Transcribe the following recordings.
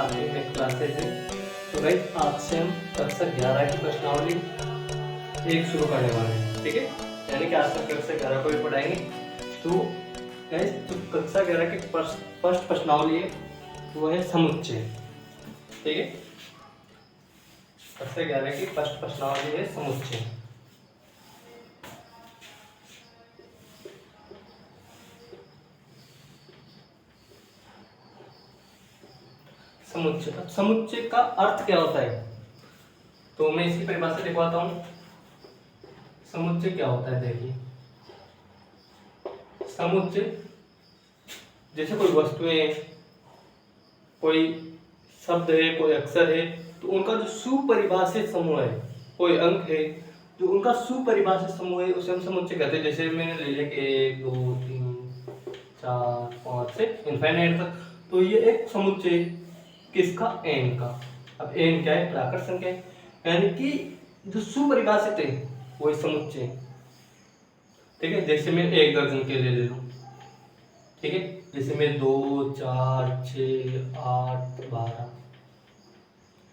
आगे में क्लासेज है। तो गाइस आज से हम कक्षा 11 की प्रश्नावली एक शुरू करने वाले हैं, ठीक है। यानी कि आज तक कक्षा 11 को भी पढ़ाएंगे। तो गाइस जो कक्षा 11 की फर्स्ट प्रश्नावली है वो है समुच्चय, ठीक है। कक्षा 11 की फर्स्ट प्रश्नावली है समुच्चय। समुच्चय, समुच्चय का अर्थ क्या होता है, तो मैं इसकी परिभाषा लिखवाता हूं। समुच्चय क्या होता है, देखिए समुच्चय जैसे कोई वस्तुएं, कोई शब्द है, कोई अक्षर है, तो उनका जो सुपरिभाषित समूह है, कोई अंक है जो उनका सुपरिभाषित समूह है उसे हम समुच्चय कहते हैं। जैसे मैंने ले लिया कि 1 2 3 4 5 से इनफाइनाइट तक, तो ये एक समुच्चय है। किसका? एन का। अब एन क्या है? प्राकृत संख्या है, यानी कि जो सुपरिभाषित है वो समुच्चय, ठीक है। जैसे मैं 1 दर्जन के ले लूं, ठीक है। जैसे मैं 2 4 6 8 12,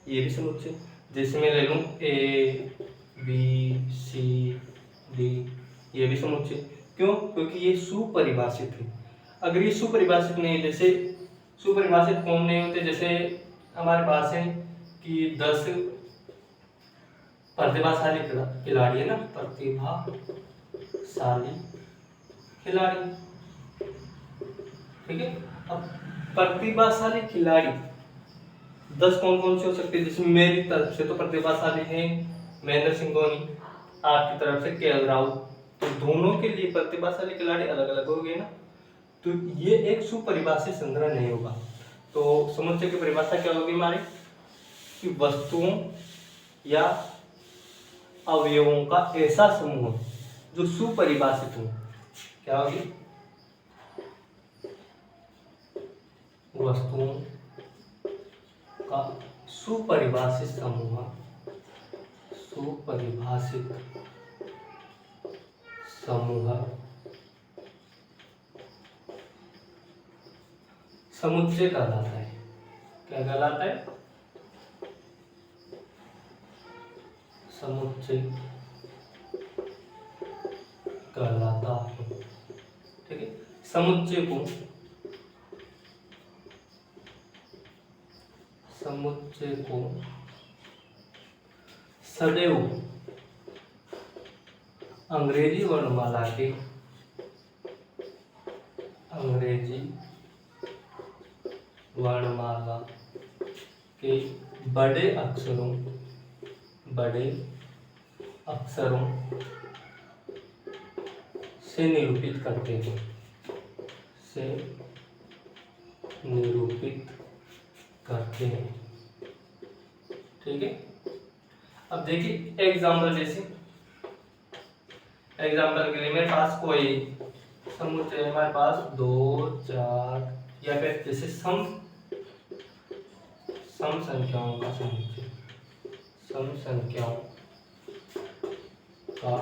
ये भी समुच्चय। जैसे मैं ले लूं ए बी सी डी, ये भी समुच्चय। क्यों? क्योंकि ये सुपरिभाषित है। अगर ये सुपरिभाषित नहीं, जैसे सुपरिभाषित कौन नहीं होते, जैसे हमारे पास है कि 10 प्रतिभाशाली खिलाड़ी है ना, प्रतिभाशाली खिलाड़ी, ठीक है। अब प्रतिभाशाली खिलाड़ी 10 कौन कौन से हो सकते हैं? जैसे मेरी तरफ से तो प्रतिभाशाली है महेंद्र सिंह धोनी, आपकी तरफ से केएल राहुल, तो दोनों के लिए प्रतिभाशाली खिलाड़ी अलग अलग हो गए ना, तो ये एक सुपरिभाषित संग्रह नहीं होगा। तो समुच्चय की परिभाषा क्या होगी हमारी, कि वस्तुओं या अवयवों का ऐसा समूह जो सुपरिभाषित हो। क्या होगी? वस्तुओं का सुपरिभाषित समूह, सुपरिभाषित समूह समुच्चय कहलाता है। क्या कहलाता है? समुच्चय कहलाता है, ठीक है। समुच्चय को सदैव अंग्रेजी वर्णमाला के बड़े अक्षरों से निरूपित करते हैं, ठीक है। अब देखिए एग्जाम्पल, एग्जाम्पल के लिए मेरे पास कोई समुच्चय है, हमारे पास 2 4 या फिर जैसे सम संख्याओं का समुच्चय, सम संख्याओं का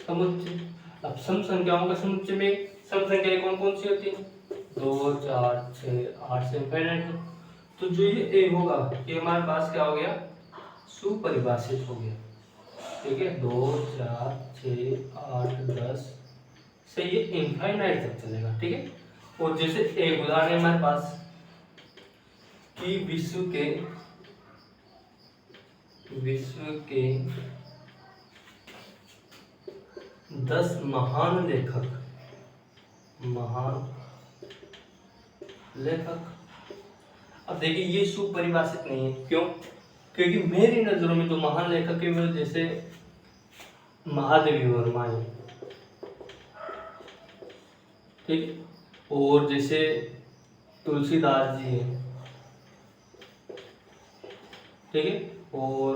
समुच्चय। अब सम संख्याओं का समुच्चय में सम संख्याएं कौन कौन सी होती हैं? 2 4 6 8 से इनफाइनाइट। तो जो ये ए होगा ये हमारे पास क्या हो गया? सुपरिभाषित हो गया, ठीक है। 2 4 6 8 10 से ये इनफाइनाइट तक चलेगा, ठीक है। और जैसे एक उदाहरण है हमारे पास कि विश्व के 10 महान लेखक, अब देखिए ये सुपरिभाषित नहीं है। क्यों? क्योंकि मेरी नजरों में जो महान लेखक है वो जैसे महादेवी वर्मा है, ठीक, और जैसे तुलसीदास जी है, ठीक है, और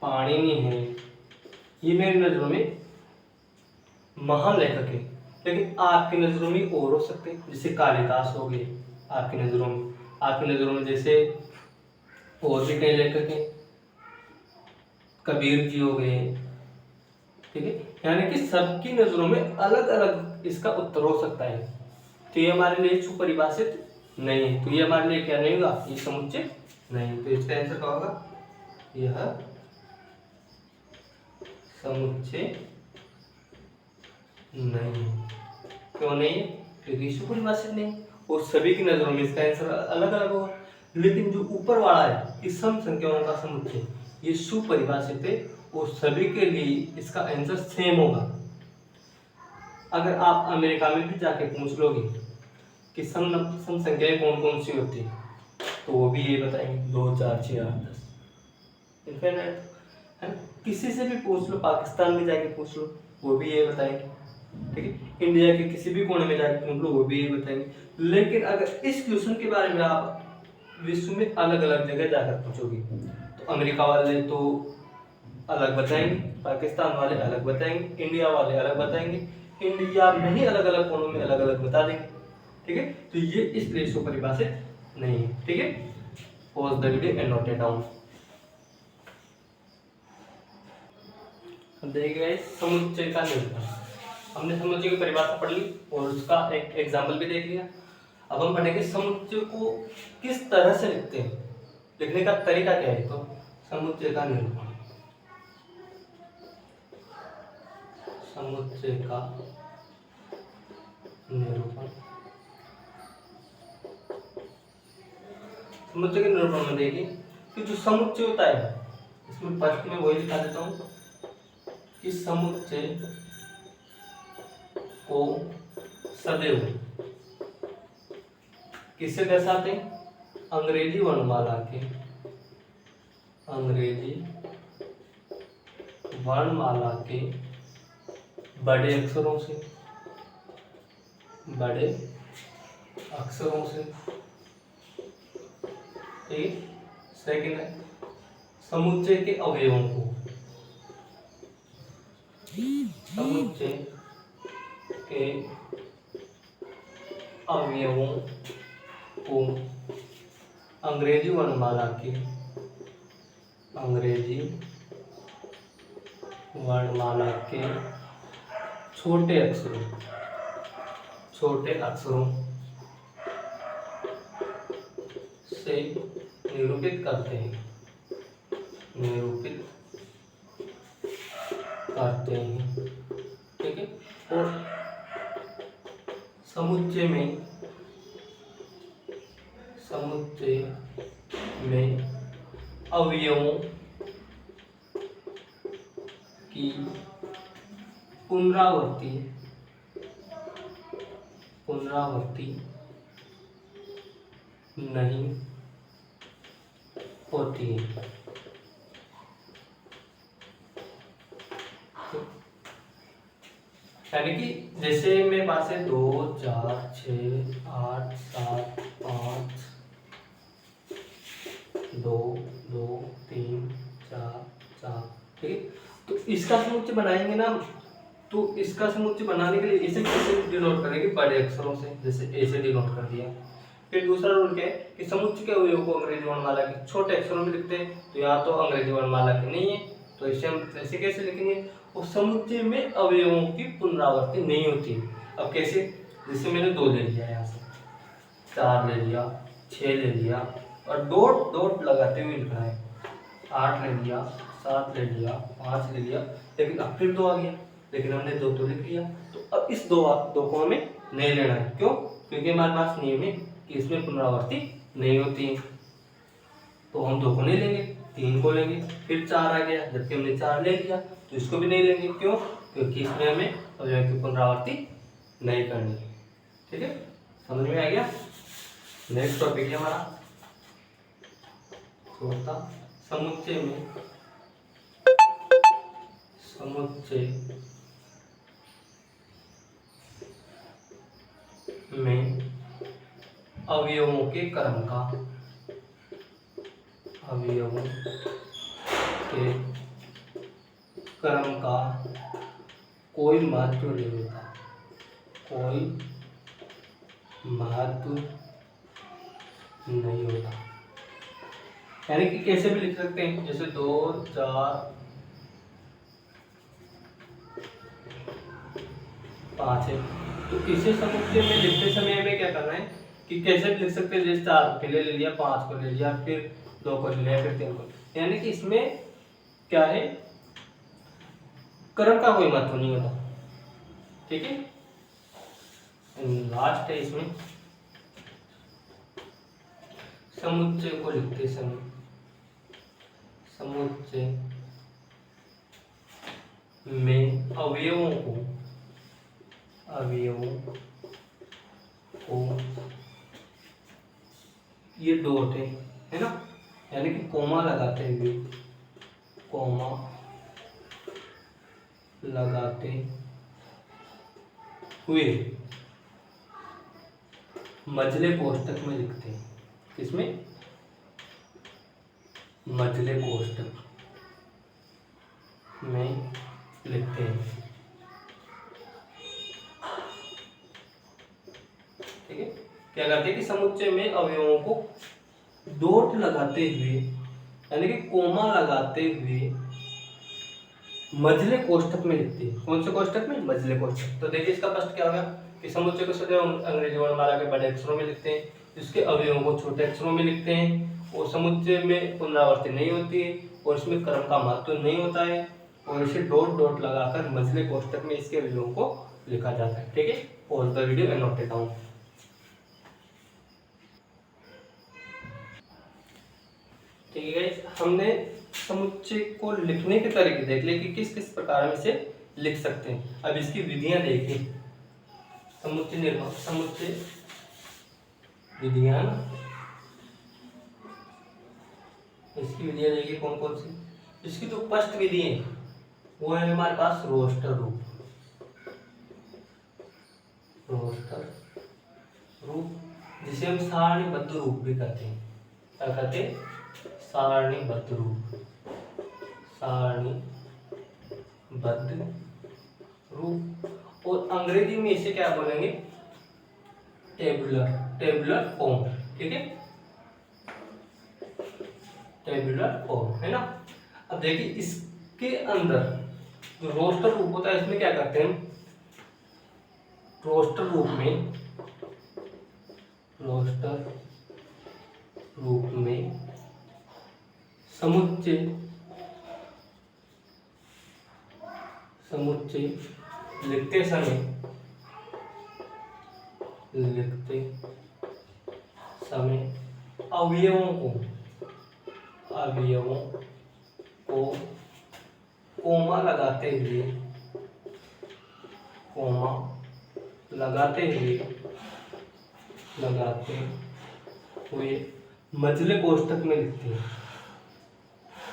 पाणिनि है। ये मेरी नजरों में महान लेखक है, लेकिन आपकी नजरों में और हो सकते हैं, जैसे कालिदास हो गए आपकी नजरों में जैसे और भी कई लेखक हैं, कबीर जी हो गए, ठीक है। यानी कि सबकी नजरों में अलग अलग इसका उत्तर हो सकता है। तो ये हमारे लिए सुपरिभाषित नहीं है, तो ये हमारे लिए क्या नहीं होगा, ये समुच्चय नहीं। तो इसका आंसर क्या होगा, यह समुच्चय नहीं। क्यों नहीं है, क्योंकि सुपरिभाषित नहीं, और सभी की नजरों में इसका आंसर अलग अलग होगा। लेकिन जो ऊपर वाला है कि सम संख्याओं का समुच्चय, ये सुपरिभाषित है और सभी के लिए इसका आंसर सेम होगा। अगर आप अमेरिका में भी जाके पूछ लोगे कि सम संख्याएं कौन कौन सी होती है, तो वो भी ये बताएंगे 2 4 6 8 10 इनफिनिट है। किसी से भी पूछ लो, पाकिस्तान में जाके पूछ लो, वो भी ये बताएंगे, ठीक है। इंडिया के किसी भी कोने में जाके पूछ लो, वो भी ये बताएंगे। लेकिन अगर इस क्वेश्चन के बारे में आप विश्व में अलग अलग जगह जाकर पूछोगे, तो अमेरिका वाले तो अलग बताएंगे, पाकिस्तान वाले अलग बताएंगे, इंडिया वाले अलग बताएंगे, इंडिया में ही अलग अलग कोनों में अलग अलग बता देंगे, ठीक है। तो ये इसलिए सुपरिभाषित नहीं है, ठीक है। Pause the video and note it down. देखिए समुच्चय का निरूपण, हमने समुच्चय की परिभाषा पढ़ ली और उसका एक एग्जाम्पल भी देख लिया। अब हम पढ़ेंगे समुच्चय को किस तरह से लिखते हैं, लिखने का तरीका क्या है। तो समुच्चय का निरूपण, समुच्चय का निरूपण, समुच्चय के निरूपण में देखिए कि जो समुच्चय होता है, इसमें फर्स्ट में वही लिखा देता हूं कि समुच्चय को सदैव किससे दर्शाते हैं, अंग्रेजी वर्णमाला के, अंग्रेजी वर्णमाला के बड़े अक्षरों से, बड़े अक्षरों से, ठीक। सेकंड है समुच्चय के अवयवों को, समुच्चय के अवयवों को अंग्रेजी वर्णमाला के, अंग्रेजी वर्णमाला के छोटे अक्षरों, छोटे अक्षरों से निरूपित करते हैं, निरूपित करते हैं, ठीक है। और समुच्चय में, समुच्चय में अवयवों की पुनरावृत्ति, पुनरावृत्ति नहीं होती है। यानी कि जैसे मेरे पास है 2 4 6 8 7 5 2 2 3 4 4, ठीक है। तो इसका समुच्चय बनाएंगे ना, तो इसका समुच्चय बनाने के लिए इसे कैसे डिनोट करेंगे, बड़े अक्षरों से, जैसे ए से डिनोट कर दिया। फिर दूसरा रूल क्या है कि समुच्चय के अवयवों को अंग्रेजी वर्णमाला के छोटे अक्षरों में लिखते हैं, तो यहाँ तो अंग्रेजी वर्णमाला के नहीं है, तो इसे हम ऐसे कैसे लिखेंगे, उस समुच्चय में अवयवों की पुनरावृत्ति नहीं होती। अब कैसे, जैसे मैंने 2 ले लिया, यहाँ से 4 ले लिया, 6 ले लिया, और डॉट डॉट लगाते हुए लिखना है, 8 ले लिया, 7 ले लिया, 5 ले लिया, लेकिन अब फिर 2 आ गया, लेकिन हमने 2 तो लिख लिया। तो अब इस 2 को हमें नहीं लेना है, क्यों, क्योंकि हमारे पास नियम है कि इसमें पुनरावृत्ति नहीं होती है, तो हम 2 को नहीं लेंगे, 3 को लेंगे। फिर 4 आ गया, जबकि हमने 4 ले लिया, तो इसको भी नहीं लेंगे, क्यों, क्योंकि इसमें हमें अवयव की पुनरावृत्ति नहीं करनी है, ठीक है। समझ में आ गया। नेक्स्ट टॉपिक है हमारा चौथा, समुच्चय में, समुच्चय में अवयवों के क्रम का, अवयवों के क्रम का कोई महत्व नहीं होता, कोई महत्व नहीं होता। यानी कि कैसे भी लिख सकते हैं, जैसे 2 4 5 है, तो इसे समुच्चय में लिखते समय हमें क्या करना है कि कैसे लिख सकते हैं, जैसे 4 पहले ले लिया, 5 को ले लिया, फिर 2 को ले लिया, फिर 3 को, यानी कि इसमें क्या है, क्रम का कोई महत्व नहीं होता। ठीक है, लास्ट है इसमें समुच्चय को लिखते समय, समुच्चय में अवयवों को ये डॉट है ना, यानी कि कोमा लगाते हुए, कोमा लगाते हुए मझले कोष्ठक में लिखते हैं। किसमें? मझले कोष्ठक में लिखते हैं। ठीक है, क्या करते हैं कि समुच्चय में अवयवों को डॉट लगाते हुए, यानी कि कोमा लगाते हुए मझले कोष्ठक में लिखते हैं। कौन से कोष्ठक में? मझले कोष्ठक। तो देखिए इसका प्रश्न क्या होगा कि समुच्चय को सदैव अंग्रेजी वर्णमाला के बड़े अक्षरों में लिखते हैं, इसके अवयवों को छोटे अक्षरों में लिखते हैं, और समुच्चय में पुनरावृत्ति नहीं होती है, और इसमें क्रम का महत्व नहीं होता है, और इसे डॉट डॉट लगाकर मझले कोष्ठक में इसके अवयवों को लिखा जाता है। ठीक है, pause the video and note it down. ठीक है गाइस, हमने समुच्चय को लिखने के तरीके देख लिए कि किस किस प्रकार में इसे लिख सकते हैं। अब इसकी विधियां देखें। समुच्चय निर्माण, समुच्चय विधियां, इसकी विधियां देखिए कौन कौन सी। इसकी जो फर्स्ट विधि है वो है हमारे पास रोस्टर रूप। रोस्टर रूप जिसे हम सारणीबद्ध रूप भी कहते हैं। क्या कहते हैं? सारणीबद्ध रूप। सारणीबद्ध रूप, और अंग्रेजी में इसे क्या बोलेंगे? Tabular, tabular form. ठीक है, टेबुलर फॉर्म है ना। अब देखिए इसके अंदर जो रोस्टर रूप होता है, इसमें क्या करते हैं? रोस्टर रूप में, रोस्टर रूप में समुच्चय लिखते समय अवयवों को कोमा लगाते हुए मझले कोष्ठक में लिखते हैं।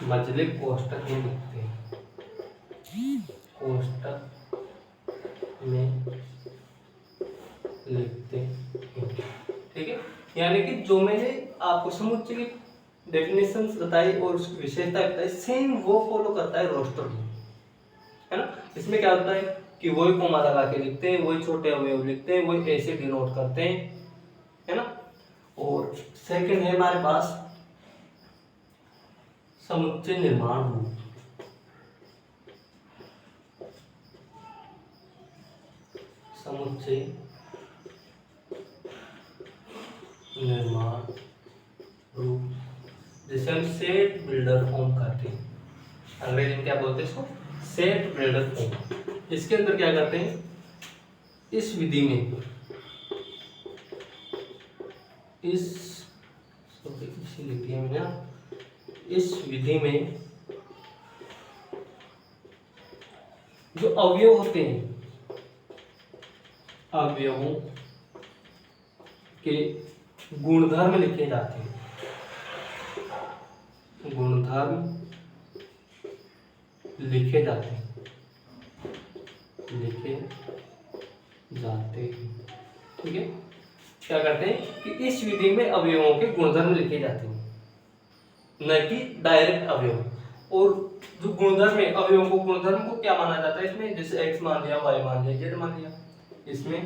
मझले कोष्ठक में लिखते हैं। कोष्ठक में लिखते हैं। ठीक है, यानी कि जो मैंने आपको समुच्चय की डेफिनेशंस बताई और उसकी विशेषता बताई, सेम वो फॉलो करता है रोस्टर रूल, है ना। इसमें क्या होता है कि वही कोमा लगा के लिखते हैं, वही छोटे अवयव लिखते हैं, वही ऐसे डिनोट करते हैं, है ना। और सेकंड है हमारे पास समुच्चय निर्माण रूप। समुच्चय निर्माण रूप जिसे हम सेट बिल्डर फॉर्म कहते हैं। अंग्रेजी में क्या बोलते हैं इसको? Set builder form. इसके अंदर क्या करते हैं? इस विधि में, इस विधि में जो अवयव होते हैं, अवयवों के गुणधर्म लिखे जाते हैं। गुणधर्म लिखे जाते हैं। ठीक है, क्या करते हैं कि इस विधि में अवयवों के गुणधर्म लिखे जाते हैं, न कि डायरेक्ट अवयव। और जो गुणधर्म है, अवयवों को गुणधर्म को क्या माना जाता है इसमें? जैसे x मान लिया, y मान लिया, z मान लिया। इसमें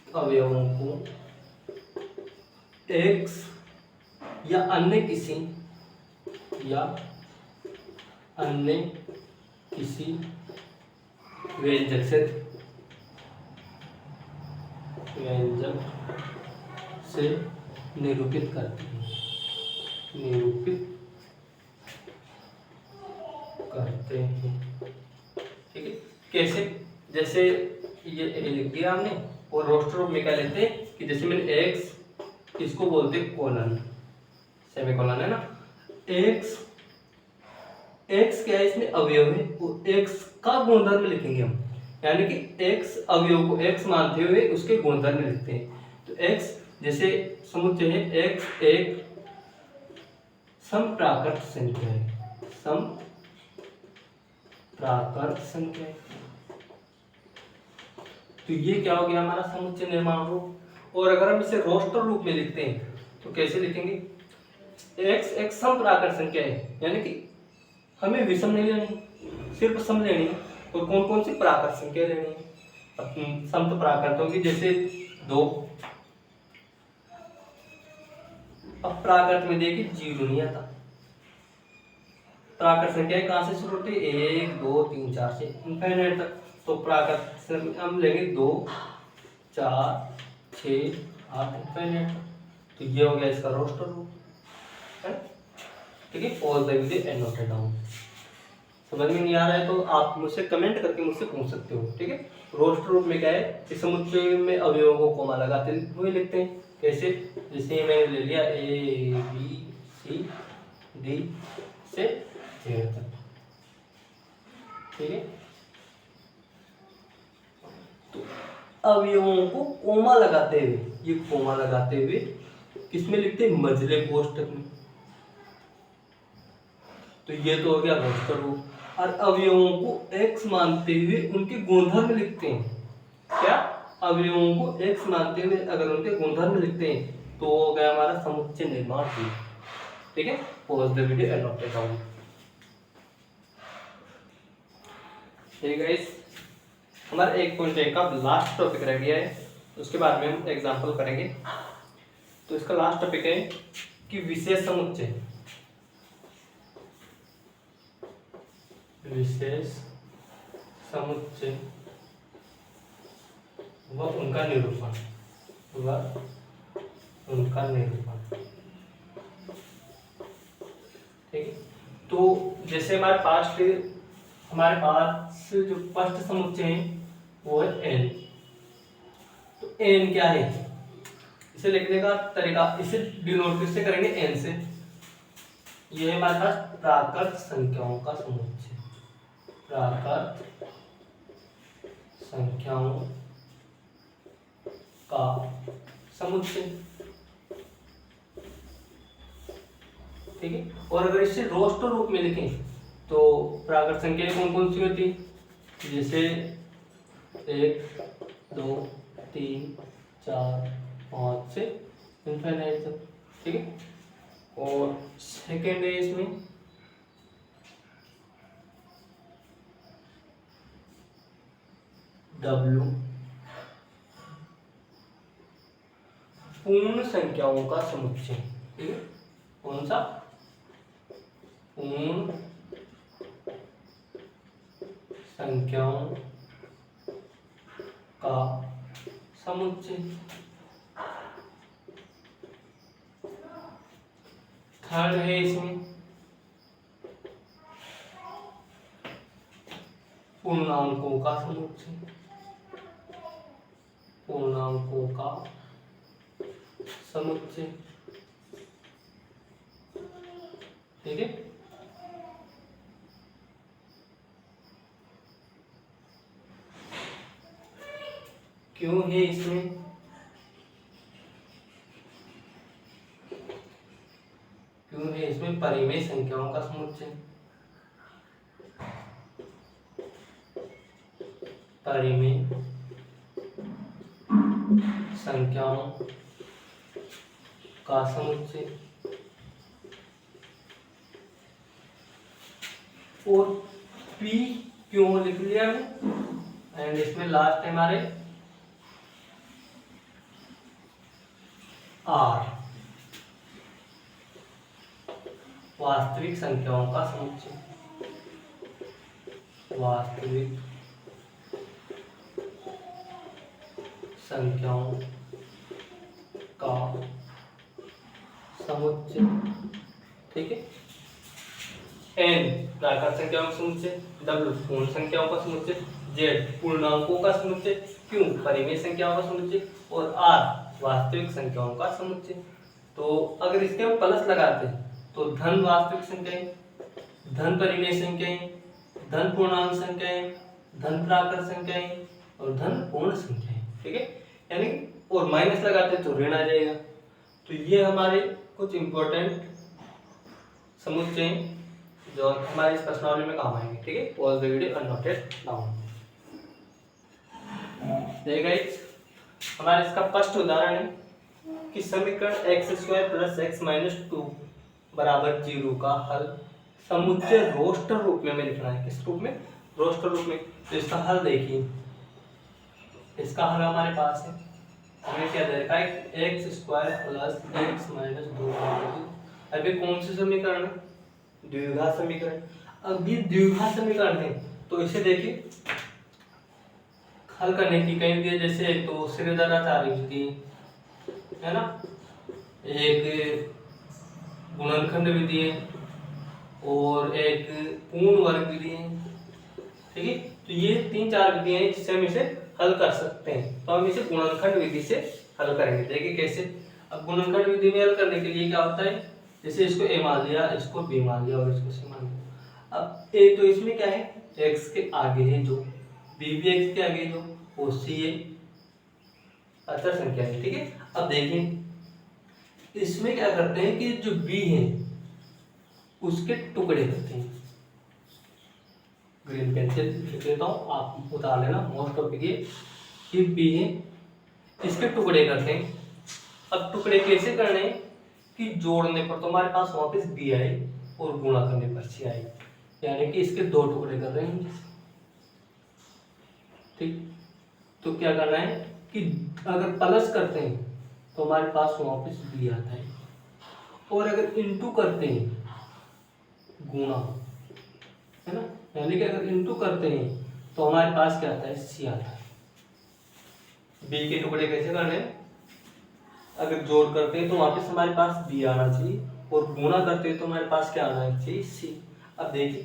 अवयवों को x या अन्य या अन्य किसी व्यंजक से निरूपित करते हैं, ठीक है। कैसे? जैसे ये लिख दिया हमने, और रोस्टर रूप में क्या लेते हैं कि जैसे मैंने एक्स, इसको बोलते हैं कोलन, सेमीकोलन है ना। एक्स क्या है, इसमें अवयव है, और एक्स का गुणधर्म लिखेंगे हम, यानी कि एक्स अवयव को एक्स मानते हुए उसके गुणधर्म लिखते हैं। तो एक्स जैसे समुच्चय है, एक्स एक समप्राकृत संख्या है, समप्राकृत संख्या है। तो ये क्या हो गया हमारा समुच्चय निर्माण रूप। और अगर हम इसे रोस्टर रूप में लिखते हैं तो कैसे लिखेंगे? एक्स एक समप्राकृत संख्या है, यानी कि हमें विषम नहीं लेनी, सिर्फ सम लेनी है। और कौन कौन सी प्राकृत संख्या लेनी है? सम तो प्राकृत होगी, जैसे 2। अब प्राकृत में देखिए 0 नहीं आता। प्राकृत संख्या कहाँ से शुरू होती है? 1 2 3 4 से इनफाइनाइट तक। तो प्राकृत से हम लेंगे 2 4 6 8 इनफाइनाइट तक। तो ये हो गया इसका रोस्टर रूप, ठीक है। Pause the video and note it down. समझ में नहीं आ रहा है तो आप मुझसे कमेंट करके मुझसे पूछ सकते हो, ठीक है। रोस्टर रूप में क्या है कि समुच्चय में अवयवों को कोमा लगाते हुए लिखते हैं। कैसे? जैसे मैंने ले लिया A B C D से Z तक, ठीक है। तो अवयवों को कोमा लगाते हुए, ये कोमा लगाते हुए किसमें लिखते हैं? मझले कोष्ठक में। तो ये तो हो गया रोस्टर रूप। और अवयवों को x मानते हुए उनके गुणधर्म लिखते हैं। क्या? अवयवों को x मानते हुए अगर उनके गुणधर्म लिखते हैं तो हो गया हमारा समुच्चय निर्माण रूप, ठीक है। Pause the video and note it down. ठीक है गाइस, हमारा 1.1 का लास्ट टॉपिक रह गया है, उसके बाद में हम एग्जांपल करेंगे। तो इसका लास्ट टॉपिक है कि विशेष समुच्चय, विशेष समुच्चय व उनका निरूपण, ठीक है। तो जैसे हमारे पास जो फर्स्ट समुच्चय है वो है n। तो n क्या है, इसे लिखने का तरीका, इसे डिनोट किससे करेंगे? n से। ये है हमारे पास प्राकृत संख्याओं का समुच्चय, प्राकृत संख्याओं का समुच्चय, ठीक है। और अगर इसे रोस्टर रूप में लिखें तो प्राकृत संख्याएं कौन कौन सी होती? जैसे 1 2 3 4 5 से इनफाइनाइट तक, ठीक है। और सेकेंड है इसमें W, पूर्ण संख्याओं का समुच्चय, ठीक है। कौन सा? पूर्ण संख्याओं का समुच्चय। थर्ड है इसमें पूर्णांकों का समुच्चय, पूर्णांकों का समुच्चय, ठीक है। क्यों है इसमें? क्यों है इसमें? परिमेय संख्याओं का समुच्चय, परिमेय संख्याओं का समुच्चय। और P क्यों लिख लिया हमने, एंड इसमें लास्ट है हमारे R, वास्तविक संख्याओं का समुच्चय, वास्तविक संख्याओं का समुच्चय, ठीक है। n प्राकृत संख्याओं का समुच्चय, w पूर्ण संख्याओं का समुच्चय, z पूर्णांकों का समुच्चय, q परिमेय संख्याओं का समुच्चय और r वास्तविक संख्याओं का समुच्चय। तो अगर इसके हम प्लस लगाते हैं तो धन वास्तविक संख्याएं, धन परिमेय संख्याएं, धन पूर्णांक संख्याएं, धन प्राकृत संख्याएं और धन पूर्ण संख्याएं, ठीक है। यानी और माइनस लगाते हैं तो ऋण आ जाएगा। तो ये हमारे कुछ इंपॉर्टेंट समुच्चय जो हमारे इस प्रश्नावली में काम आएंगे, ठीक है। Pause the video and note it down. देखिए गाइस, हमारा इसका फर्स्ट उदाहरण है कि समीकरण x² + x - 2 बराबर 0 का हल समुच्चय रोस्टर रूप में हमें लिखना है। किस रूप में? रोस्टर रूप में। तो इसका हल देखिए, इसका हल हमारे पास है, हमें क्या दे रखा है, x² + x - 2 बराबर। अभी कौन सी समीकरण है? द्विघात समीकरण। अब ये द्विघात समीकरण है तो इसे देखिए हल करने की कई विधि, जैसे तो श्रेणीधाराचार्य विधि है ना, एक गुणनखंड विधि है और एक पूर्ण वर्ग विधि है, ठीक है। तो ये 3-4 विधियां हैं जिससे हम इसे हल कर सकते हैं। तो हम इसे गुणनखंड विधि से हल करेंगे। देखिए कैसे। अब गुणनखंड विधि में हल करने के लिए क्या होता है, जैसे इसको a मान लिया, इसको b मान लिया और इसको c मान लिया। अब a तो इसमें क्या है, x के आगे है जो, b भी x के आगे जो, और c है अचर संख्या है, ठीक है। अब देखिए इसमें क्या करते हैं कि जो b है उसके टुकड़े करते हैं। ग्रीन पेन से लिख लेता हूँ, आप उतार लेना, मोस्ट टॉपिक ये b है, इसके टुकड़े करते हैं। अब टुकड़े कैसे करने हैं कि जोड़ने पर तो हमारे पास वापस b आए और गुणा करने पर c आए, यानी कि इसके 2 टुकड़े कर रहे हैं, ठीक। तो क्या करना है कि अगर प्लस करते हैं तो हमारे पास वापस b आता है, और अगर इनटू करते हैं गुणा, है ना, यानी कि अगर इनटू करते हैं तो हमारे पास क्या आता है, c आता है। b के टुकड़े कैसे करने हैं, अगर जोड़ करते हैं तो वापस हमारे पास b आना चाहिए, और गुणा करते हैं तो हमारे पास क्या आना चाहिए, c। अब देखिए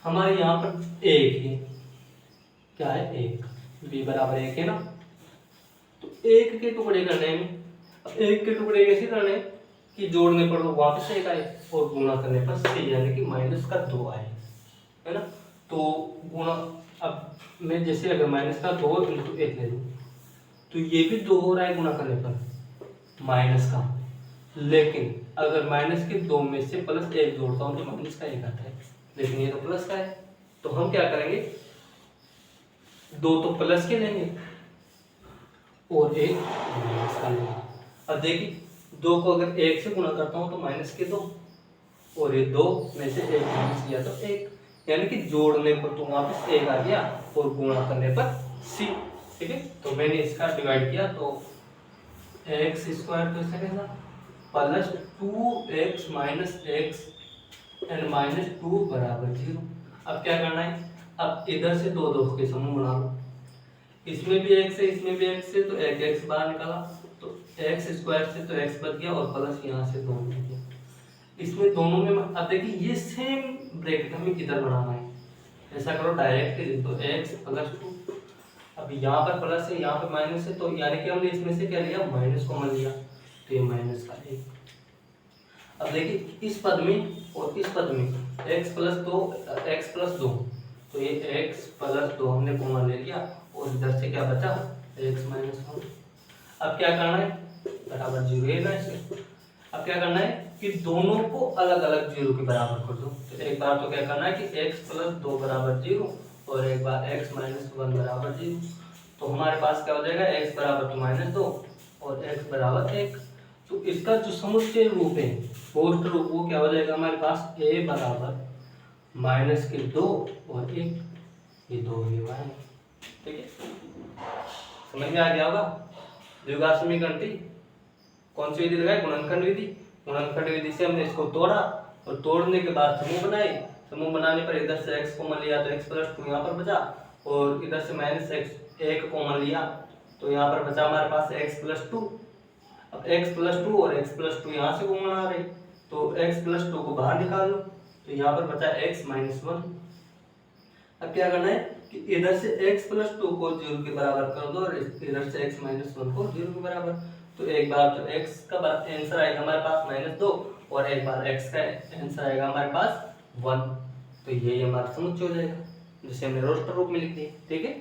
हमारे यहाँ पर 1 है, क्या है 1, b बराबर 1 है ना। तो 1 के टुकड़े करने में, अब 1 के टुकड़े कैसे करने हैं कि जोड़ने पर तो वापस 1 आए और गुणा करने पर c, यानी कि -2 आए, है ना। तो गुणा, अब मैं जैसे अगर -2 × 1 ले लूँ तो ये भी 2 हो रहा है गुणा करने पर माइनस का, लेकिन अगर -2 में से +1 जोड़ता हूँ तो -1 आता है, लेकिन ये तो प्लस का है। तो हम क्या करेंगे, 2 तो प्लस के लेंगे और 1 माइनस का लेंगे। अब देखिए 2 को अगर 1 से गुणा करता हूँ तो -2, और ये 2 में से 1 माइनस किया तो 1, यानी कि जोड़ने पर तो वापस 1 आ गया और गुणा करने पर c, ठीक है। तो मैंने इसका डिवाइड किया तो x² तो इसका कैसा +2x - x and -2 बराबर 0। अब क्या करना है, अब इधर से 2 2 के समूह बना लो, इसमें भी x है इसमें भी x है, तो एक x बाहर निकाला तो x² से तो x बच गया और प्लस यहाँ से 2 बच गया। इसमें दोनों में अब देखिए ये सेम ब्रैकेट हमें किधर बनाना है, ऐसा करो डायरेक्ट लिख दो x + 2। अब यहाँ पर प्लस है यहाँ पर माइनस है, तो यानी कि हमने इसमें से क्या लिया, माइनस कॉमन लिया, तो ये -1। अब देखिए इस पद में और इस पद में x + 2, तो ये x + 2 हमने कॉमन ले लिया और इधर से क्या बचा, x - 1। अब क्या करना है, बराबर 0 है ना इसे। अब क्या करना है कि दोनों को अलग अलग 0 के बराबर कर दो। तो एक बार तो क्या करना है कि x + 2 बराबर 0 और एक बार x - 1 बराबर 0। तो हमारे पास क्या हो जाएगा, x बराबर -2 और x बराबर 1। तो इसका जो समुच्चय रूप है, पोस्ट रूप, वो क्या हो जाएगा हमारे पास, a बराबर -2 और 1, ये 2 लेवा है, ठीक है। समझ में आ गया होगा। द्विघात समीकरण थी, कौन सी विधि लगाई, गुणनखंड विधि। गुणनखंड विधि से हमने इसको तोड़ा और तोड़ने के बाद समूह बनाए। समूह बनाने पर इधर से x कॉमन लिया तो x+2 यहाँ पर बचा, और इधर से -x 1 कॉमन लिया तो यहाँ पर बचा हमारे पास x+2। अब x+2 और x+2 यहाँ से कॉमन आ रही, तो x+2 को बाहर निकाल लो, तो यहाँ पर बचा x-1। अब क्या करना है कि इधर से x+2 को 0 के बराबर कर दो और इधर से x-1 को 0 के बराबर। तो एक बार तो x का आंसर आएगा हमारे पास -2 और एक बार x का आंसर आएगा हमारे पास 1। तो ये हमारा समुच्चय हो जाएगा, जिसे हमने रोस्टर रूप में लिख दिया। ठीक है,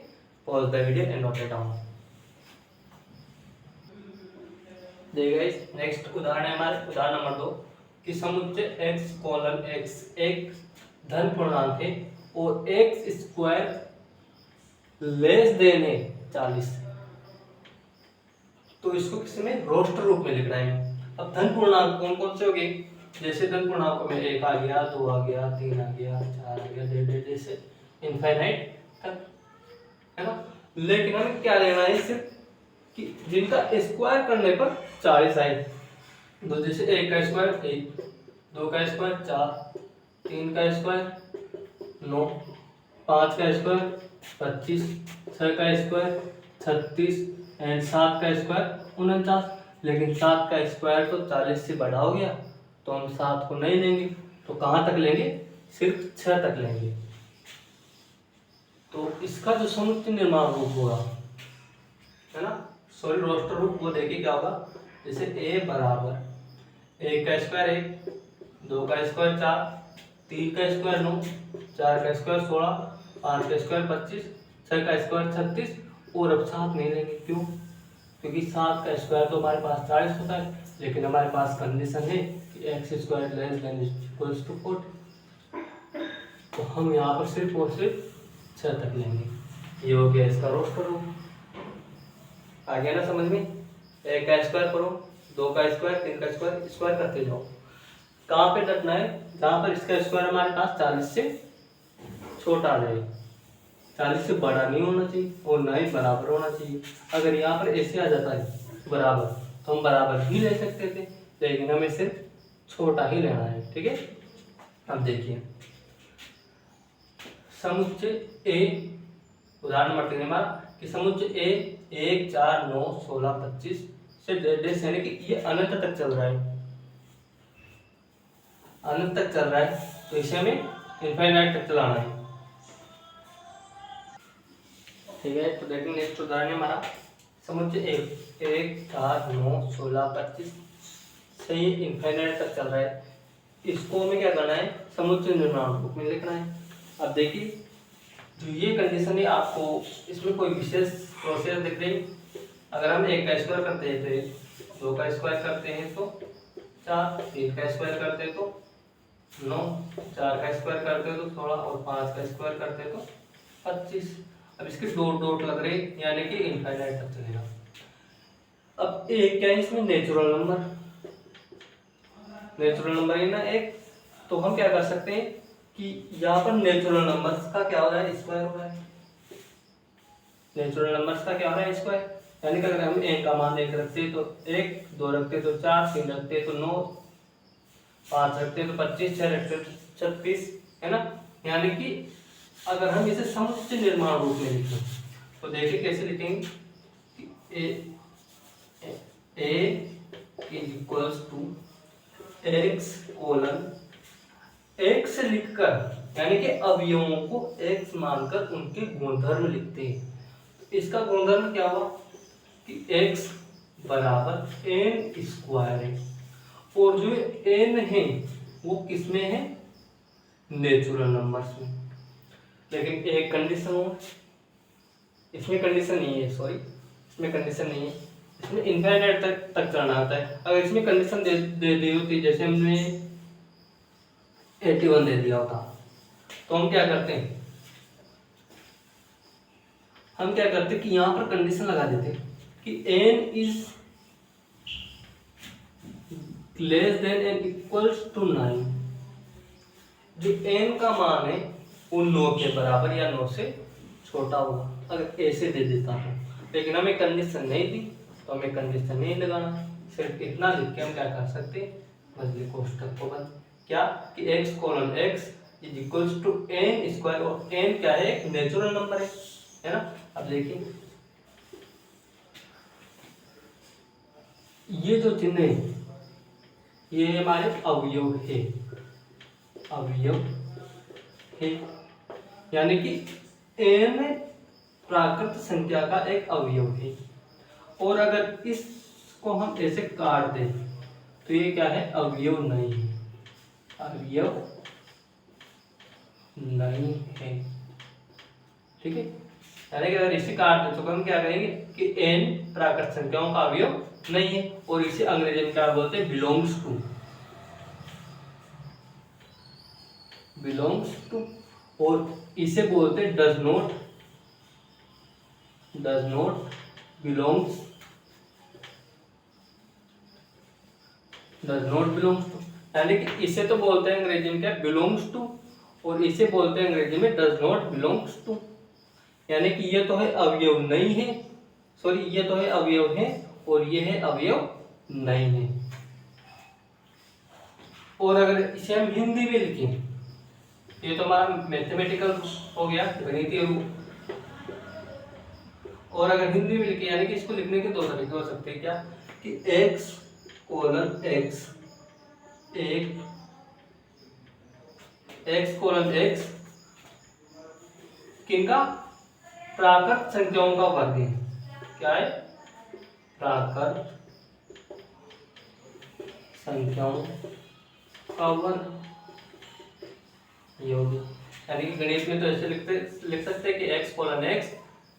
pause the video and note it down. देखिए गाइस, नेक्स्ट उदाहरण है हमारे उदाहरण नंबर 2 कि समुच्चय x:x एक धन पूर्णांक है और x² लेस देन है 40। तो इसको किसी में रोस्टर रूप में लिखना है। अब धन पूर्णांक कौन कौन से हो गए, जैसे धन पूर्णांकों में 1 आ गया, 2 आ गया, 3 आ गया, 4 आ गया, जैसे इनफाइनाइट तक, है ना। लेकिन हमें क्या लेना है सिर्फ कि जिनका स्क्वायर करने पर 40 आए। तो जैसे 1 का स्क्वायर 1, 2 का स्क्वायर 4, 3 का स्क्वायर 9, 5 का स्क्वायर 25, 6 का स्क्वायर 36 एंड 7 का स्क्वायर 49। लेकिन 7 का स्क्वायर तो 40 से बड़ा हो गया, तो हम 7 को नहीं लेंगे। तो कहाँ तक लेंगे, सिर्फ 6 तक लेंगे। तो इसका जो समुच्चय निर्माण रूप होगा, है ना, सॉरी रोस्टर रूप, वो देखिए क्या होगा। जैसे a बराबर 1 का स्क्वायर 1, 2 का स्क्वायर 4, 3 का स्क्वायर 9, 4 का स्क्वायर 16, 5 का स्क्वायर 25, 6 का स्क्वायर 36 और अब 7 नहीं लेंगे। क्यों, क्योंकि 7 का स्क्वायर तो हमारे पास 40 होता है, लेकिन हमारे पास कंडीशन है कि x² less than equals to 40। तो हम यहाँ पर सिर्फ और सिर्फ 6 तक लेंगे। ये हो गया इसका रोस्टर रूप। आ गया ना समझ में। 1 का स्क्वायर करो, 2 का स्क्वायर, 3 का स्क्वायर, स्क्वायर करते जाओ। कहाँ पे डटना है, जहाँ पर इसका स्क्वायर हमारे पास 40 से छोटा आ जाए, 40 से बड़ा नहीं होना चाहिए और ना ही बराबर होना चाहिए। अगर यहाँ पर ऐसे आ जाता है बराबर, तो हम बराबर ही ले सकते थे, लेकिन हमें सिर्फ छोटा ही लेना है। ठीक है, अब देखिए समुच्चय A, उदाहरण नंबर 3 हमारा कि समुच्चय A 1, 4, 9, 16, 25 से डेस, यानी कि ये अनंत तक चल रहा है, अनंत तक चल रहा है, तो इसे हमें इनफाइनाइट तक चलाना है। ठीक है, तो देखिए नेक्स्ट उदाहरण है हमारा समुच्चय 1, 4, 9, 16, 25 से ये इनफाइनाइट तक चल रहा है। इसको हमें क्या करना है, समुच्चय निर्माण रूप में लिखना है। अब देखिए जो ये कंडीशन है, आपको इसमें कोई विशेष प्रोसेस दिख रही। अगर हम 1 का स्क्वायर करते हैं तो 1, 2 का स्क्वायर करते हैं तो 4, 3 का स्क्वायर करते हैं तो 9, 4 का स्क्वायर करते हैं तो 16 और 5 का स्क्वायर करते हैं तो 25। अब इसके डॉट डॉट लग रहे, यानी कि इनफाइनाइट तक चलेगा। अब एक क्या है इसमें, नेचुरल नंबर, नेचुरल नंबर है ना एक। तो हम क्या कर सकते हैं कि यहाँ पर नेचुरल नंबर्स का क्या हो रहा है, स्क्वायर हो रहा है। नेचुरल नंबर्स का क्या हो रहा है, स्क्वायर। यानी कि अगर हम 1 का मान 1 रखते तो 1, 2 रखते तो 4, 3 रखते तो 9, 5 रखते तो 25, 6 रखते तो 36, है ना। यानी कि अगर हम इसे समुच्चय निर्माण रूप में लिखें तो देखिए कैसे लिखेंगे कि a equals to x colon x लिखकर, यानी कि अवयवों को x मानकर उनके गुणधर्म लिखते हैं। तो इसका गुणधर्म क्या हुआ कि x बराबर n स्क्वायर है, और जो n है वो किसमें है, नेचुरल नंबर्स में। लेकिन एक कंडीशन हो, इसमें कंडीशन नहीं है, सॉरी इसमें कंडीशन नहीं है, इसमें इनफाइनाइट तक चलना आता है। अगर इसमें कंडीशन दे दी होती, जैसे हमने 81 दे दिया होता, तो हम क्या करते हैं, हम क्या करते कि यहाँ पर कंडीशन लगा देते कि n is less than and equals to 9। जो n का मान है वो 9 के बराबर या 9 से छोटा होगा, अगर ऐसे दे देता तो। लेकिन हमें कंडीशन नहीं दी, तो हमें कंडीशन नहीं लगाना, सिर्फ इतना लिख के हम क्या कर सकते हैं, मजली कोष्ठक को बंद क्या कि x colon x is equals to n square, और n क्या है, एक नेचुरल नंबर है ना। अब देखिए ये जो चिन्ह है ये हमारे अवयव है, अवयव है, यानी कि n प्राकृत संख्या का एक अवयव है। और अगर इसको हम ऐसे काट दें तो ये क्या है, अवयव नहीं है, अवयव नहीं है, ठीक है। यानी कि अगर इसे काट दें तो हम क्या कहेंगे कि n प्राकृत संख्याओं का अवयव नहीं है, और इसे अंग्रेजी में क्या बोलते हैं, बिलोंग्स टू, बिलोंग्स टू, और इसे बोलते हैं does not, does not belongs, does not belongs to, यानी कि इसे तो बोलते हैं अंग्रेजी में क्या, बिलोंग्स टू, और इसे बोलते हैं अंग्रेजी में डज नॉट बिलोंग्स टू, यानी कि ये तो है अवयव नहीं है, सॉरी ये तो है अवयव है और ये है अवयव नहीं है। और अगर इसे हम हिंदी में लिखें, ये तो हमारा मैथमेटिकल हो गया, गणितीय रूप, और अगर हिंदी में लिखे यानी कि इसको लिखने के दो तरीके हो सकते हैं, क्या कि x कोलन x, एक x कोलन x किनका, प्राकृत संख्याओं का वर्ग है, क्या है, प्राकृत संख्याओं का वर्ग योग, यानी कि गणित में तो ऐसे लिख सकते हैं कि x कोलन x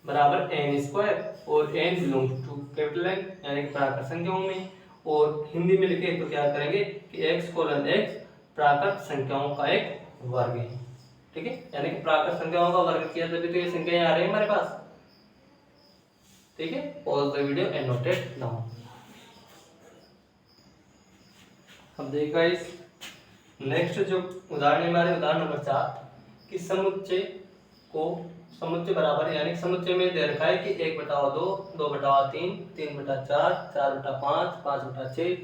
बराबर n स्क्वायर, और n belongs to capital N, यानी कि प्राकृत संख्याओं में, और हिंदी में लिखे तो क्या करेंगे कि x कोलन x प्राकृत संख्याओं का एक वर्ग है, ठीक है। यानी कि प्राकृत संख्याओं का वर्ग किया तभी तो ये संख्याएं आ रही है हमारे पास, ठीक है। Pause the video and note it down. अब देखिए गाइस नेक्स्ट जो उदाहरण है हमारे, उदाहरण नंबर 4 कि समुच्चय को, समुच्चय बराबर यानी समुच्चय में दे रखा है कि 1/2, 2/3, 3/4, 4/5, 5/6,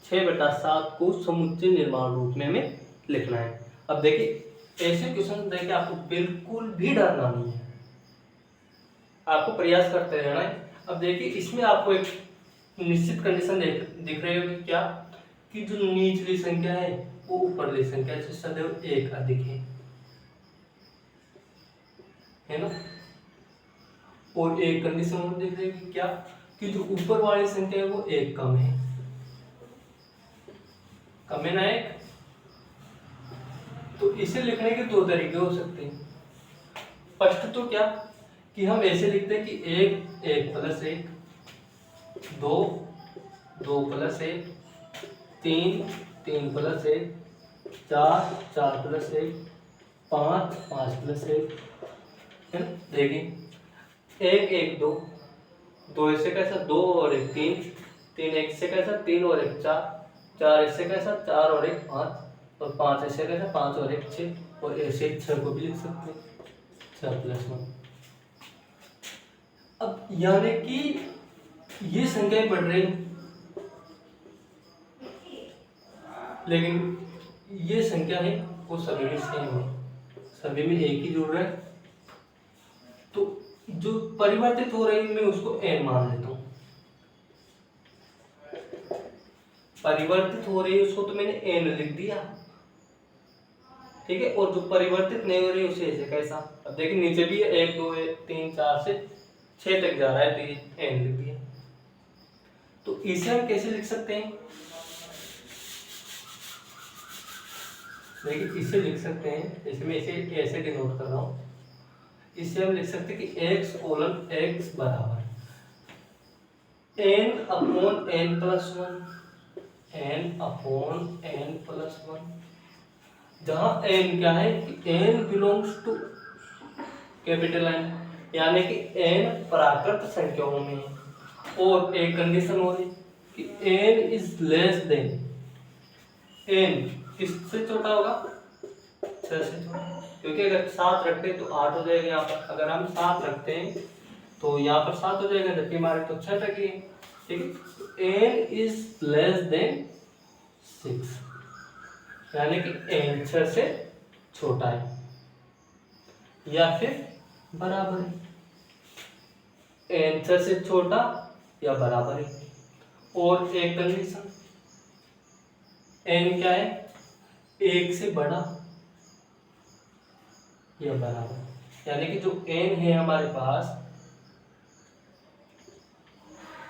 6/7 को समुच्चय निर्माण रूप में हमें लिखना है। अब देखिए ऐसे क्वेश्चन देखिए आपको बिल्कुल भी डरना नहीं है, आपको प्रयास करते रहना है। अब देखिए इसमें आपको एक निश्चित कंडीशन दिख रही होगी, क्या कि जो निचली संख्या है वो ऊपरली संख्या से सदैव एक अधिक है ना। और एक कंडीशन और देख रहे हैं क्या कि जो ऊपर वाली संख्या है वो एक कम है, कम है ना एक। तो इसे लिखने के दो तरीके हो सकते हैं। फर्स्ट तो क्या कि हम ऐसे लिखते हैं कि 1 1 + 1, 2 2 + 1, 3 3 + 1, 4 4 + 1, 5 5 + 1, है ना। देखिए 1 1 2, 2 इससे कैसा 2 और 1 3, 3 1 से कैसा 3 और 1 4, 4 इससे कैसा 4 और 1 5, और 5 इससे कैसा 5 और 1 6, और ऐसे 6 को भी लिख सकते हैं 6 + 1। अब यानी कि ये संख्याएं बढ़ रही, लेकिन ये संख्या है वो सभी में सेम है, सभी में एक ही जुड़ रहा है। तो जो परिवर्तित हो रही है मैं उसको n मान लेता हूं, परिवर्तित हो रही है उसको तो मैंने n लिख दिया, ठीक है। और जो परिवर्तित नहीं हो रही है उसे ऐसे कैसा, अब देखिए नीचे भी 1 2 3 4 से 6 तक जा रहा है तो ये n लिख दिया। तो इसे हम कैसे लिख सकते हैं, देखिए इसे लिख सकते हैं, जैसे मैं इसे ऐसे डिनोट कर रहा हूं, इसे हम लिख सकते हैं कि x कोलन x बराबर n/n+1, n/n+1, जहां n क्या है कि n belongs to capital N, यानी कि n प्राकृत संख्याओं में, और एक कंडीशन हो रही कि n is less then, n किससे छोटा होगा, 6 से छोटा, क्योंकि अगर 7 रखते हैं तो 8 हो जाएगा यहाँ पर, अगर हम 7 रखते हैं तो यहाँ पर 7 हो जाएगा, जबकि हमारे तो 6 टके, ठीक है। n इज लेस देन 6, यानी कि n 6 से छोटा है या फिर बराबर है। n 6 से छोटा या बराबर है। और एक कंडीशन, n क्या है, 1 से बड़ा या बराबर, यानी कि जो n है हमारे पास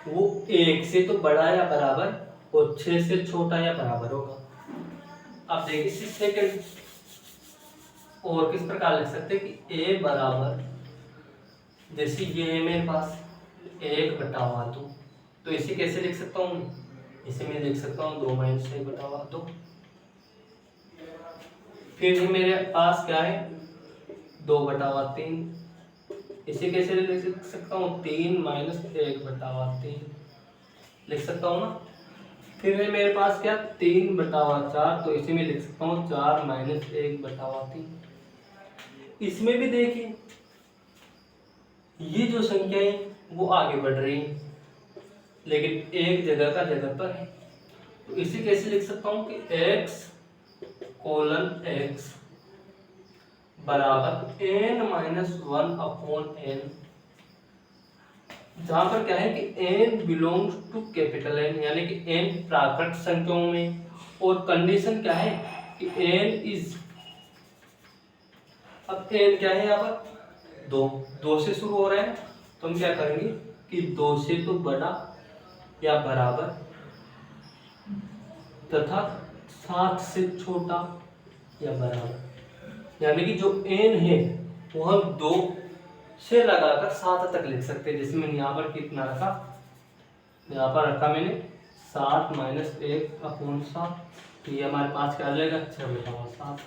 वो 1 से तो बड़ा या बराबर और 6 से छोटा या बराबर होगा। अब देखिए सेकंड, और किस प्रकार लिख सकते हैं कि a बराबर, जैसे ये है मेरे पास 1/2, तो इसे कैसे लिख सकता हूँ, इसे मैं लिख सकता हूँ 2 - 1/2। फिर है मेरे पास क्या है 2/3, इसे कैसे लिख सकता हूँ 3 - 1/3 लिख सकता हूँ ना। फिर है मेरे पास क्या 3/4, तो इसे मैं लिख सकता हूँ 4 - 1/3। इसमें भी देखिए ये जो संख्या है वो आगे बढ़ रही है लेकिन एक जगह का जगह पर है, तो इसे कैसे लिख सकता हूँ कि x x बराबर n-1/n, जहां पर क्या है कि n belongs to capital N, यानी कि n प्राकृत संख्याओं में, और कंडीशन क्या है कि n इज, अब n क्या है यहाँ पर 2 से शुरू हो रहा है, तो हम क्या करेंगे कि 2 से तो बड़ा या बराबर तथा 7 से छोटा या बराबर, यानी कि जो n है वो हम 2 से लगाकर 7 तक लिख सकते हैं। जैसे मैंने यहाँ पर कितना रखा, यहाँ पर रखा मैंने 7 - 1/7, तो ये हमारे पास क्या आ जाएगा 6/7,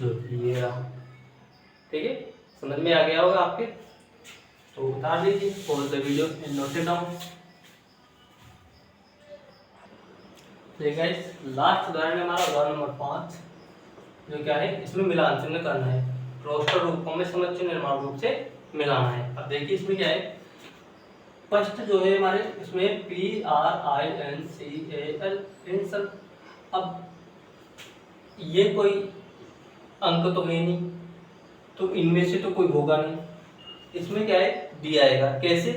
जो कि ये रहा। ठीक है, समझ में आ गया होगा आपके, तो उतार दीजिए pause the video and note it down. ठीक है, लास्ट उदाहरण हमारा उदाहरण नंबर 5, जो क्या है इसमें मिलान चिन्ह करना है, रोस्टर रूपों में समुच्चय निर्माण रूप से मिलाना है। अब देखिए इसमें क्या है, फर्स्ट जो है हमारे इसमें PRINCAL प्रिंसल। अब ये कोई अंक तो है नहीं, तो इनमें से तो कोई होगा नहीं, इसमें क्या है दिया आएगा कैसे,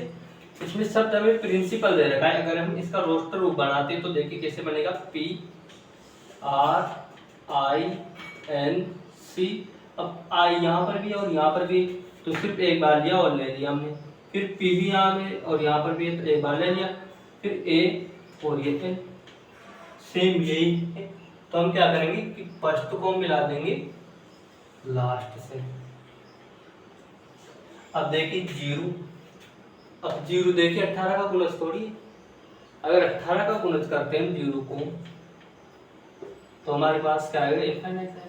इसमें शब्द हमें प्रिंसिपल दे रखा है। अगर हम इसका रोस्टर रूप बनाते हैं तो देखिए कैसे बनेगा, PRINC, अब आई यहाँ पर भी और यहाँ पर भी, तो सिर्फ एक बार लिया और ले लिया हमने, फिर पी भी यहाँ में और यहाँ पर भी है तो एक बार ले लिया, फिर ए और ये एन सेम यही है, तो हम क्या करेंगे कि फर्स्ट को मिला देंगे लास्ट से। अब देखिए 0, अब 0 देखिए 18 का गुणज थोड़ी है, अगर 18 का गुणज करते हैं 0 को तो हमारे पास क्या आएगा इनफाइनाइट आएगा,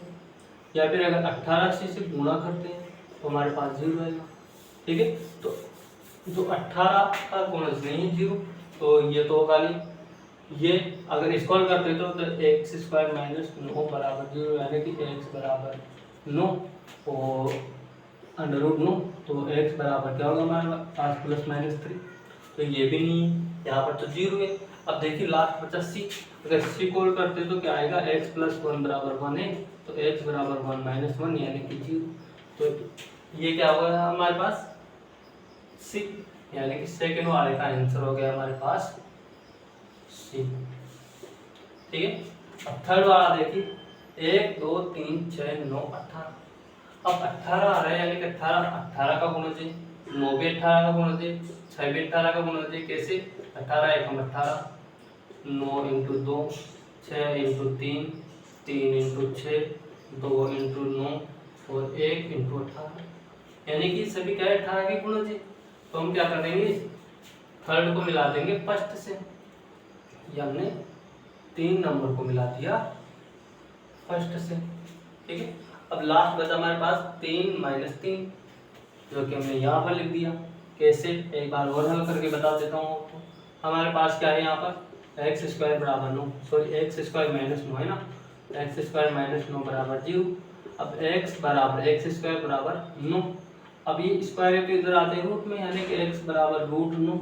या फिर अगर 18 से गुणा करते हैं तो हमारे पास 0 आएगा। ठीक है, तो जो 18 का गुणज नहीं है 0, तो ये तो होगा नहीं, ये अगर स्क्वायर करते तो x² - 9 बराबर 0, यानी कि x बराबर 9 और √9, तो x बराबर क्या होगा हमारे पास +-3, तो ये भी नहीं है, यहाँ पर तो 0 है। अब देखिए लास्ट बचा c, अगर c कॉल करते तो क्या आएगा x + 1 बराबर 1 है, तो x बराबर 1 - 1 यानी कि 0, तो ये क्या होगा हमारे पास c, यानी कि सेकंड वाले का आंसर हो गया हमारे पास c। ठीक है, अब थर्ड वाला देखिए 1 2 3 6 9 18, अब 18 आ रहा है, यानी कि 18 का गुणज है, 9 भी 18 का गुणज है, 6 भी 18 का गुणज है, कैसे 18 × 18, 9 × 2, 6 × 3, 3 × 6, 2 × 9 और 1 × 18, यानी कि सभी क्या है 18 के गुणज है। तो हम क्या करेंगे थर्ड को मिला देंगे फर्स्ट से, ये हमने 3 नंबर को मिला दिया फर्स्ट से। ठीक है, अब लास्ट बचा हमारे पास 3 - 3, जो कि हमने यहाँ पर लिख दिया, कैसे एक बार और हल करके बता देता हूँ आपको। हमारे पास क्या है यहाँ पर x² बराबर 9, सॉरी x² - 9 है ना, x² - 9 बराबर 0। अब x बराबर x² बराबर 9, अब ये स्क्वायर है तो इधर आते हैं रूट में, यानी कि x बराबर √9।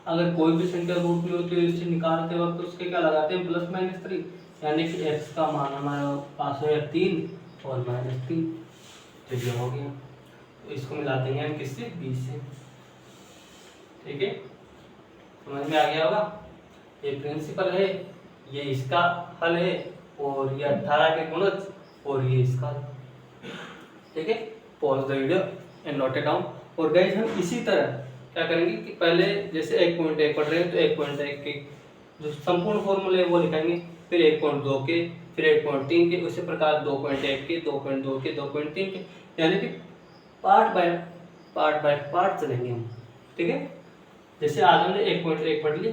अगर कोई भी संख्या रूट में होती है इससे निकालते वक्त उसके क्या लगाते हैं +-3, यानी कि x का मान हमारे पास हो गया 3 और -3, तो ये हो गया। तो इसको मिला देंगे हम किससे, b से। ठीक है, समझ में आ गया होगा। ये प्रिंसिपल है, ये इसका हल है, और ये 18 के गुणज, और ये इसका। ठीक है, pause the video and note it down. और गाइस हम इसी तरह क्या करेंगे कि पहले जैसे 1.1 पढ़ रहे हैं तो 1.1 के जो संपूर्ण फॉर्मूले है वो लिखेंगे, फिर 1.2 के, फिर 1.3 के, उसी प्रकार 2.1 के, 2.2 के, 2.3 के, यानी कि पार्ट बाय पार्ट चलेंगे हम। ठीक है, जैसे आज हमने 1.1 पढ़ ली,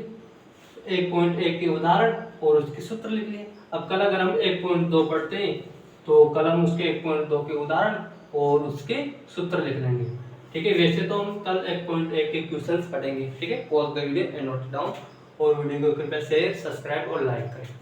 1.1 के उदाहरण और उसके सूत्र लिख लिए। अब कल अगर हम 1.2 पढ़ते हैं तो कल हम उसके 1.2 के उदाहरण और उसके सूत्र लिख लेंगे। ठीक है, वैसे तो हम कल 1.1 के क्वेश्चंस पढ़ेंगे। ठीक है, pause the video and note down, और वीडियो को कृपया शेयर, सब्सक्राइब और लाइक करें।